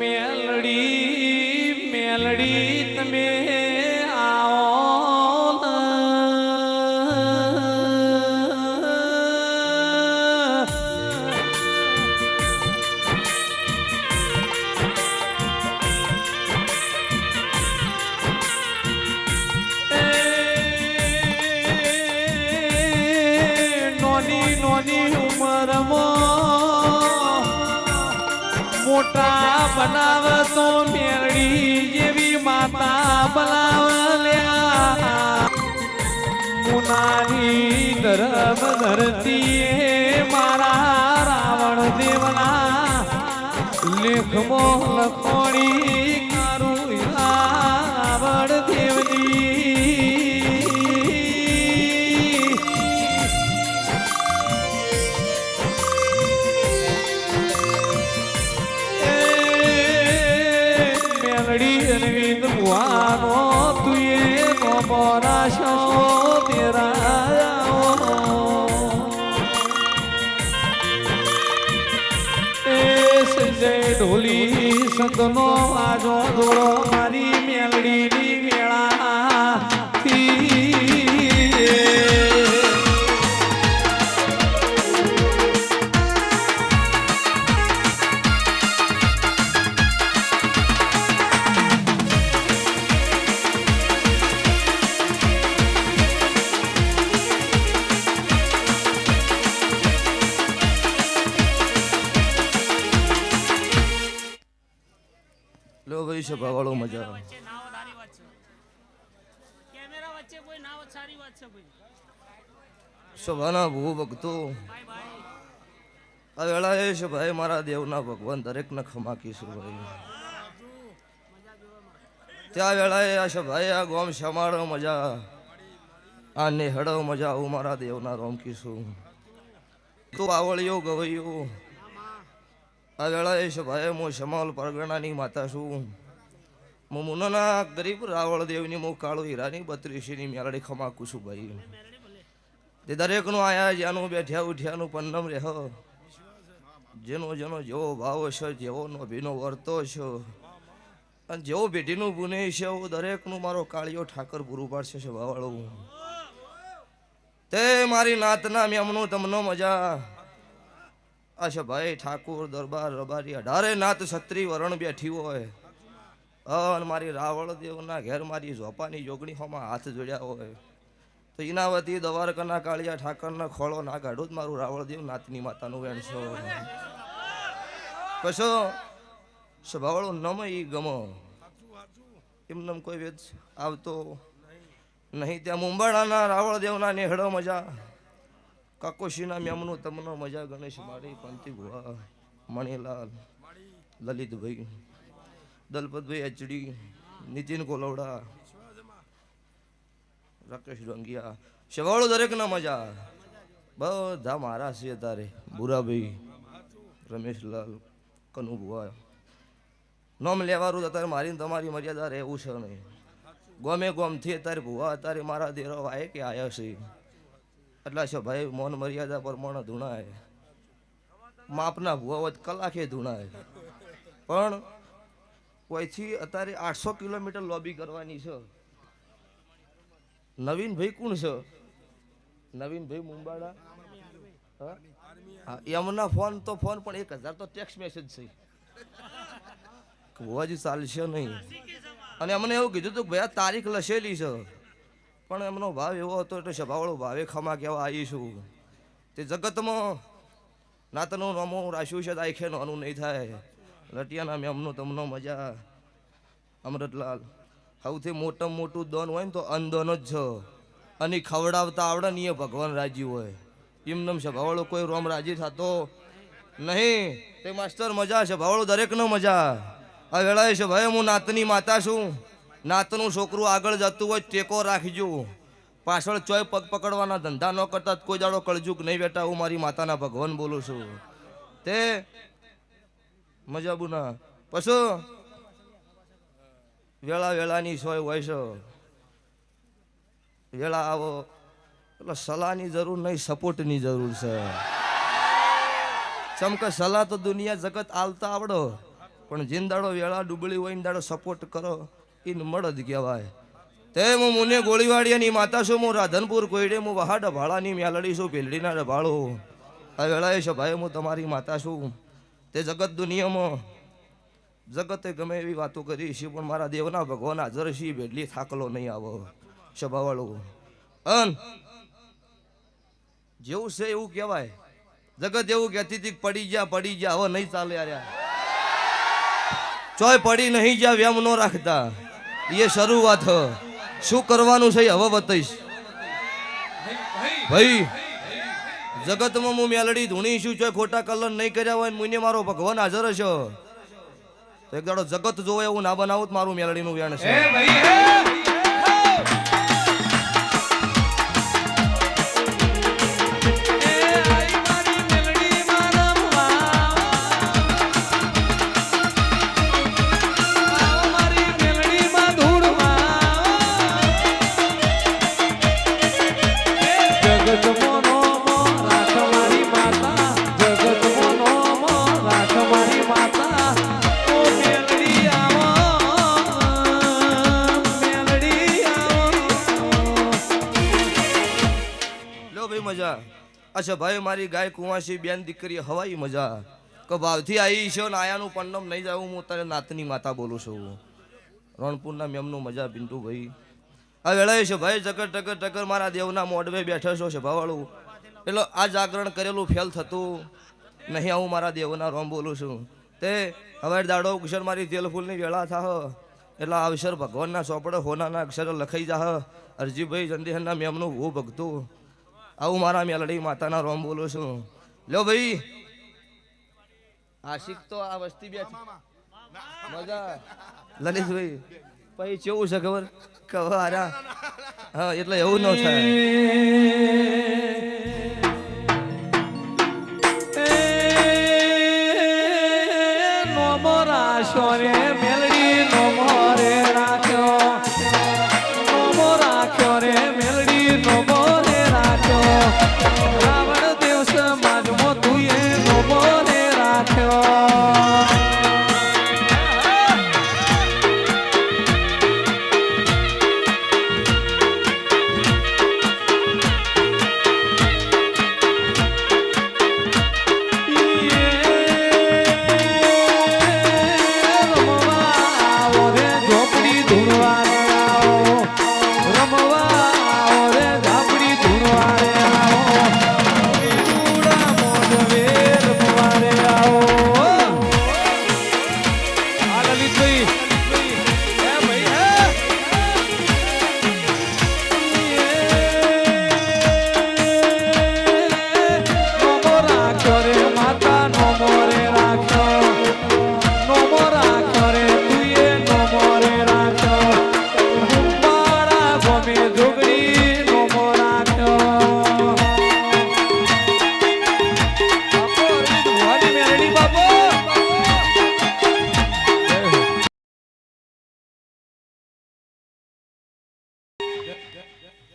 મેલડી મેલડી તમે આવો નોની નોની ઉંમરમાં મોટા બનાવ તો મેરડી જેવી માતા બનાવલ્યા મુનાની ધર્મ ધરતીએ મારા રાવણ દેવના લેખમો લખોણી કારું રાવણ દેવની અરવિંદ મુવાનો તુએ નો બોરાશો તેરા એ સંજય ઢોલી સંતનો આજો દોડો મારી મેલડીની મેળા લો ભાઈ સભા વાળો મજા સભાના ભૂ ભક્તો આ વેળા એ છે ભાઈ મારા દેવના ભગવાન દરેકને ખમાકીશું ભાઈ ત્યાં વેળાએ આ છે ભાઈ આ ગોમ સમાડો મજા આ નેહડો મજા આવું મારા દેવના રોમકીશું તું આવળ્યો ગવૈયો આ વેળાએ છે ભાઈ હું શમાલ પરગણાની માતા છું હું મુનાના ગરીબ રાવળ દેવની હું કાળુ હીરાની 32ની મેલડી ખમાકું છું ભાઈ તે દરેકનું આયા જ્યાંનું બેઠ્યા ઉઠ્યાનું પન્નમ રેહ જેનો જેનો જેવો ભાવ છે જેવો નો ભીનો વર્તો છે અને જેવો ભેટીનું પુને છે એવું દરેકનું મારો કાળિયો ઠાકર પૂરું પાડશે છે ભાવાળું તે મારી નાતના મેમનું તમને મજા આશા ભાઈ ઠાકુર દરબાર રબારી 18 નાત છત્રી વરણ બેઠી હોય અને મારી રાવળ દેવના ઘેર મારી ઝોપાની જોગણી હોમાં હાથ જોડ્યા હોય તો ઇનાવતી દવારકાના કાળિયા ઠાકરના ખોળો ના કાઢું જ મારું રાવળ દેવ નાતની માતાનું વેણસો કશો સ્વભાવળો નમ ઈ ગમો એમનેમ કોઈ વેદ આવતો નહીં ત્યાં મુંબાણાના રાવળ દેવના નેહડો મજા કાકોશીના મેમનું તમને મજા ગણેશ મારી પંથી ભુવા મણીલાલ લલિતભાઈ દલપતભાઈ એચડી નીતિન કોલવડા રાકેશ રંગિયા શેવાળો દરેકના મજા બધા મારા છે તારે ભૂરાભાઈ રમેશલાલ કનુ ભુવા નોમ લેવાનું અત્યારે મારી તમારી મર્યાદા રહેવું છે નહીં ગોમે ગોમથી અત્યારે ભુવા અત્યારે મારા દેરો આય કે આયા છે એટલા છે ભાઈ મૌન મર્યાદા પ્રમાણે ધૂણાય માપના ભુવા હોય કલાકે ધૂણાય પણ કોઈથી અત્યારે 800 કિલોમીટર લોબી કરવાની છે નવીનભાઈ કોણ છે નવીનભાઈ મુંબાડા એમના ફોન તો ફોન પણ 1000 તો ટેક્સ્ટ મેસેજ છે ભુવાજી ચાલશે નહીં અને અમને એવું કીધું હતું કે ભાઈ આ તારીખ લખેલી છે પણ એમનો ભાવ એવો હતો એટલે સભાવાળો ભાવે ખમા કહેવા આવીશું તે જગતમાં નાતનું નમું રાખ્યું છે આખે નોનું નહીં થાય લટિયાના મેમનું તમને મજા અમૃતલાલ સૌથી મોટામાં મોટું દોન હોય ને તો અનદોન જ છે અને ખવડાવતા આવડે ને એ ભગવાન રાજી હોય એમનેમ છે ભાવળો કોઈ રોમ રાજી થતો નહીં તે માસ્ટર મજા છે ભાવળો દરેકનો મજા આ વેળાએ છે ભાઈ હું નાતની માતા છું નાતનું છોકરું આગળ જતું હોય ટેકો રાખજો પાછળ ચોય પગ પકડવાના ધંધા ન કરતા કોઈ દાડો કળજુક નહીં બેટા હું મારી માતાના ભગવાન બોલું છું તે મજા બુના પછી વેળા વેળાની સોય હોય છે વેળા આવો એટલે સલાહની જરૂર નહીં સપોર્ટની જરૂર છે ચમકે સલાહ તો દુનિયા જગત આલતા આવડો પણ જીન દાડો વેળા ડૂબળી હોય ને દાડો સપોર્ટ કરો એને મળદ કહેવાય. તે હું મુને ગોળીવાડિયાની માતા છું, હું રાધનપુર કોઈડે હું વહા ડભાળાની મેલડી છું, ભેલડીના ડભાળો. આ વેળાએ છે ભાઈ હું તમારી માતા છું. તે જગત દુનિયામાં જગતે ગમે એવી વાતો કરી છે, પણ મારા દેવના ભગવાન હાજર છે, ભેડલી થાકલો નહીં આવો સભાવાળો. અન જેવું છે એવું કહેવાય. જગત એવું કહેતી હતી પડી ગયા હવે નહીં ચાલે. યાર ચોય પડી નહીં ગયા વેમ નો રાખતા, એ શરૂઆત શું કરવાનું છે હવે બતાવીશ ભાઈ. જગતમાં હું મેલડી ધૂણી છું, ચોય ખોટા કલર નહીં કર્યા હોય મુને મારો ભગવાન હાજર હશે. એક દાડો જગત જોવે એવું ના બનાવું મારું મેલડીનું વ્યાણ છે. મજા અચ્છા ભાઈ મારી ગાય કુંવાસી બેન દીકરી હવાઈ મજા કે ભાવથી આવી છે ને આયાનું પન્નમ નહીં જાવ. હું તારે નાતની માતા બોલું છું, રણપુરના મેમનું મજા પિન્ટુ ભાઈ. આ વેળાએ છે ભાઈ ટકર ટકર ટકર મારા દેવના મોઢવે બેઠો છો સભાવાળું. એટલે આ જાગરણ કરેલું ફેલ થતું નહીં. આવું મારા દેવના રોમ બોલું છું. તે હવે દાડો અક્ષર મારી તેલ ફૂલની વેળા થાહ એટલે આ અક્ષર ભગવાનના ચોપડે હોનાના અક્ષરો લખાઈ જાહ. અરજીભાઈ ચંદીહરના મેમનું હું ભગતું. આવું મારા મેલડી માતાના રોમ બોલું છું. લ્યો ભાઈ આશિક તો આ વસ્તી બેઠી મજા. લલિતભાઈ પછી કેવું છે ખબર કવારા હા એટલે એવું ન થાય. મેલડી નોમો રે રાખ્યો, નોમો રાખ્યો રે મેલડી નોમો રે રાખ્યો. રાવણ દિવસ માજમો તુએ નોમો રે રાખ્યો.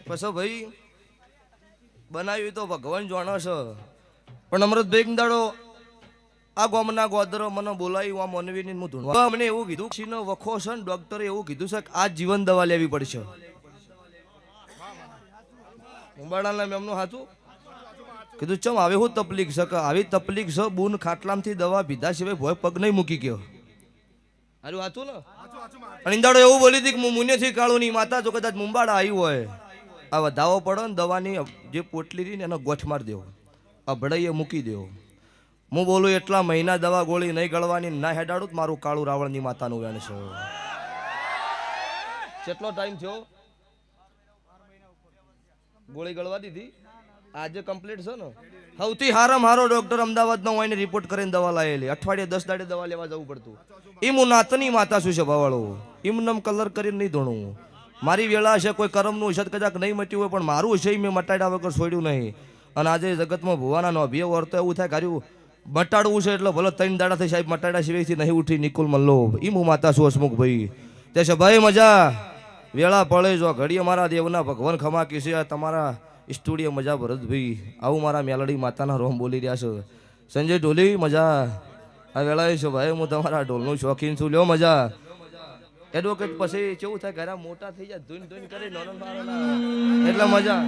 પછી ભાઈ બનાવ્યું તો ભગવાન જાણે છે. પણ અમૃતભાઈ દાડો આ ગોમના ગોદરો મને બોલાવી આ મનવીની હું ધૂણવા મને એવું કીધું છીનો વખો છે ને ડોક્ટરે એવું કીધું છે કે આ જીવન દવા લેવી પડશે. ઉંબાડાના મેમનું હાથું કીધું ચમ આવે હું તકલીફ છે કે આવી તકલીફ છે બૂન ખાટલામાંથી દવા પીધા સિવાય ભોય પગ નહીં મૂકી ગયો. હારું હાથું ને અને ઇંદાડો એવું બોલી હતી કે હું મુનેથી કાળુની માતા જો કદાચ મુંબાડા આવી હોય આ વધાવો પડો ને દવાની જે પોટલી રહી ને એનો ગોઠ માર દેવો, આ ભડાઈએ મૂકી દેવો. હું બોલું એટલા મહિના દવા ગોળી નહીં ગળવાની ના હેડાડું મારું કાળું રાવણની માતાનું વેણ છે. કેટલો ટાઈમ થયો ગોળી ગળવા દીધી? આજે કમ્પ્લીટ છે ને? સૌથી હારામાં હારો ડોક્ટર અમદાવાદનો હોય ને રિપોર્ટ કરીને દવા લાવેલી. અઠવાડિયે 10 દાડે દવા લેવા જવું પડતું. એમ હું નાતની માતા છું છે ભાવાળો. એમ કલર કરીને નહીં ધોણું. મારી વેળા છે કોઈ કરમનું છે કદાચ નહીં મટ્યું હોય પણ મારું છે મેં મટાડ્યા વગર છોડ્યું નહીં. અને આજે જગતમાં ભુવાના નો અભિયવ વર્તો એવું થાય કર્યું મટાડવું છે એટલે ભલે 3 દાડાથી સાહેબ મટાડ્યા સિવાયથી નહીં ઉઠી નિકુલ મલ્લો. એમ હું માતા છું હસમુખભાઈ. તે છે ભાઈ મજા વેળા પડે જો ઘડીએ મારા દેવના ભગવાન ખમા કીશે તમારા સ્ટુડિયો મજા ભરતભાઈ. આવું મારા મેલડી માતાના રોમ બોલી રહ્યા છે. સંજય ઢોલી મજા આ વેળાએ છો ભાઈ હું તમારા ઢોલનું શોખીન છું લ્યો મજા એડવોકેટ પછી કેવું થાય ઘરે મોટા થઈ જાય ધૂન ધૂન કરી નોનો એટલે મજા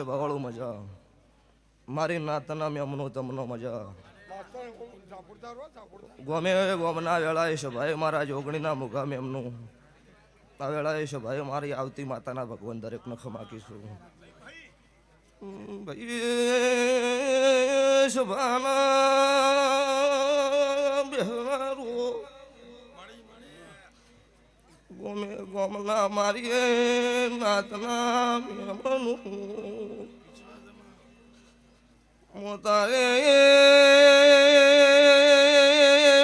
ભાવાળું મજા મારી નાતના મેમનો તમનો મજા ગમે ગોમના વેળાએ છે ભાઈ મારા જોગણીના મુગા મેમનું આ વેળાએ છે ભાઈ મારી આવતી માતાના ભગવાન દરેકને ખમાકીશું ભાઈ શભાના બહેરો ગોમે ગોમના મારી નાતના મેમનું મોતારે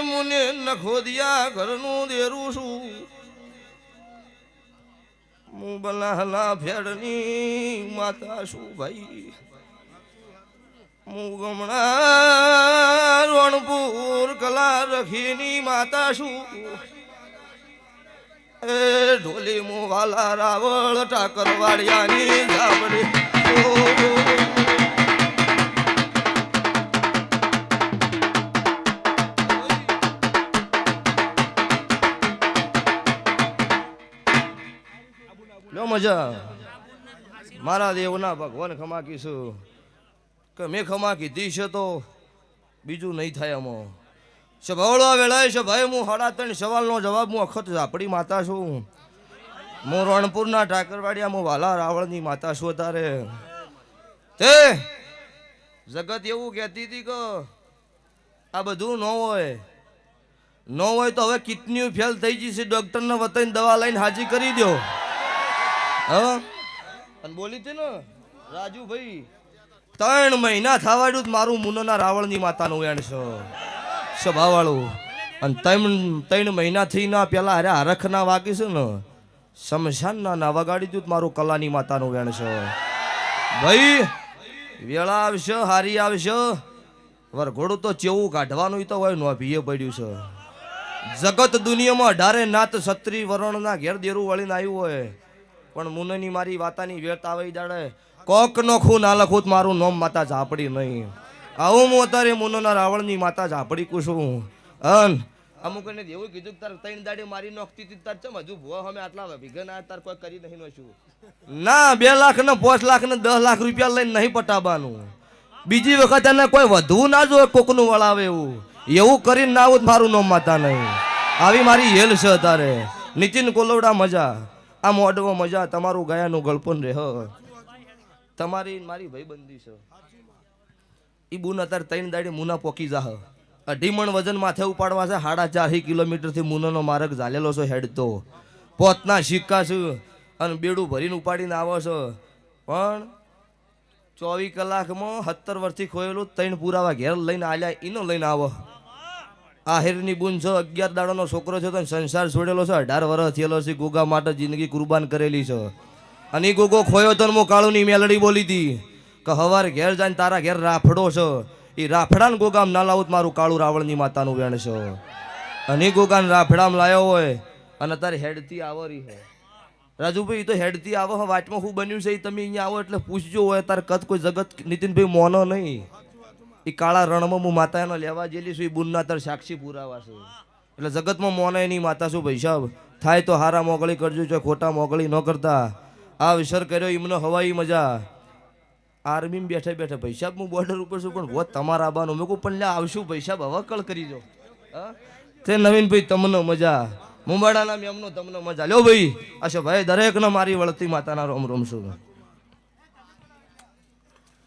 મુને નખોદિયા ઘરનું દેરું છું હું બલાહલા ફેડની માતા છું ભાઈ હું ગમણા રણપુર કલા રખીની માતા છું એ ઢોલી મુ વાલા રાવળ ઠાકર વાડિયાની ઝાપડી મજા મારા દેવના ભગવાન ખમા કીશું કે મેં ખમા કીધી છે તો બીજું નહીં થાય આમાં સભાવળો વેળાય છે ભાઈ હું 3.5 સવાલનો જવાબ હું અખત ઝાપડી માતા છું હું રણપુરના ઠાકરવાડિયા હું વાલા રાવળની માતા છું તારે તે જગત એવું કહેતી હતી કે આ બધું ન હોય તો હવે કિડની ફેલ થઈ જશે ડોક્ટરને વતાવીને દવા લઈને હાજી કરી દો હા અને બોલી હતી ને રાજુભાઈ 3 મહિના થવાડ્યું મારું મુનોના રાવળની માતાનું વેણ છે સ્વભાવવાળું અને 3 મહિનાથી ના પેલા અરે હરખના વાગી છે ને શમશાનના ના વગાડી દઉં મારું કલાની માતાનું વેણ છે ભાઈ વેળા આવશે હારી આવશે વરઘોડું તો ચેવું કાઢવાનું તો હોય નોભીએ પડ્યું છે જગત દુનિયામાં 18 નાત છત્રી વરણના ઘેર દેરું વળીને આવ્યું હોય પણ મુનની મારી વાતાની વેત આવે જાડે કોક નો ખૂ ના લખું મારું નોમ માતા ઝાપડી નહીં આવું હું અત્યારે મુનોના રાવણની માતા ઝાપડી કુશું અન અમુક ને એવું કીધું તાર 3 દાડે મારી નોખતી હતી તાર ચમ હજુ ભૂવા અમે આટલા ભીગન આ તાર કોઈ કરી નહીં નોશું ના 2 લાખ ને 5 લાખ ને 10 લાખ રૂપિયા લઈને નહીં પટાવવાનું બીજી વખત એને કોઈ વધવું ના જો કોકનું વળાવે એવું કરીને ના આવું મારું નોમ માતા નહીં આવી મારી હેલ છે તારે નીતિન કોલવડા મજા આ મોઢવો મજા તમારું ગયાનું ગળપણ રહે તમારી મારી ભાઈબંધી છે ઈ બુન અત્યારે 3 દાડે મુના પોકી જાહ 2.5 મણ વજન માથે ઉપાડવા છે 4.5 કિલોમીટરથી મુનાનો માર્ગ ઝાલેલો છે હેડતો પોતના સિક્કા છે અને બેડું ભરીને ઉપાડીને આવો છો પણ 24 કલાકમાં 17 વર્ષથી ખોયેલું 3 પુરાવા ઘેર લઈને આલ્યા ઈનો લઈને આવો આહિરની બુન છે 11 દાડાનો છોકરો છે તો સંસાર છોડેલો છે 18 વર્ષ થયેલો છે ગોગા માટે જિંદગી કુરબાન કરેલી છે અને એ ગોગો ખોયો તો હું કાળુની મેલડી બોલી હતી કે હવારે ઘેર જાય તારા ઘેર રાફડો છે એ રાફડાને ગોગામ ના લાવું મારું કાળું રાવણની માતાનું વેણ છે અને એ ગોગાને રાફડામાં લાવ્યો હોય અને તારે હેડતી આવરી છે રાજુભાઈ તો હેડતી આવો વાટમાં શું બન્યું છે એ તમે અહીંયા આવો એટલે પૂછજો હોય તારે કદ કોઈ જગત નીતિનભાઈ મોનો નહીં એ કાળા રણમાં હું માતા એનો લેવા જેલી છું. એ બુનના તર સાક્ષી પુરાવા છે. એટલે જગતમાં મોને એની માતા શું પૈસા થાય તો હારા મોકળી કરજો, જો ખોટા મોકળી ન કરતા. આ વિસર કર્યો એમને હવાઈ મજા. આર્મીમાં બેઠે બેઠે પૈસા હું બોર્ડર ઉપર છું પણ વોત તમારા આવવાનું. મેં કહું પણ લે આવશું પૈસા હવે કળ કરી દો. હા તે નવીનભાઈ તમને મજા, મુંબાડાના મેમનો તમને મજા. લ્યો ભાઈ આશો ભાઈ દરેકને મારી વળતી માતાના રોમ રોમ છું.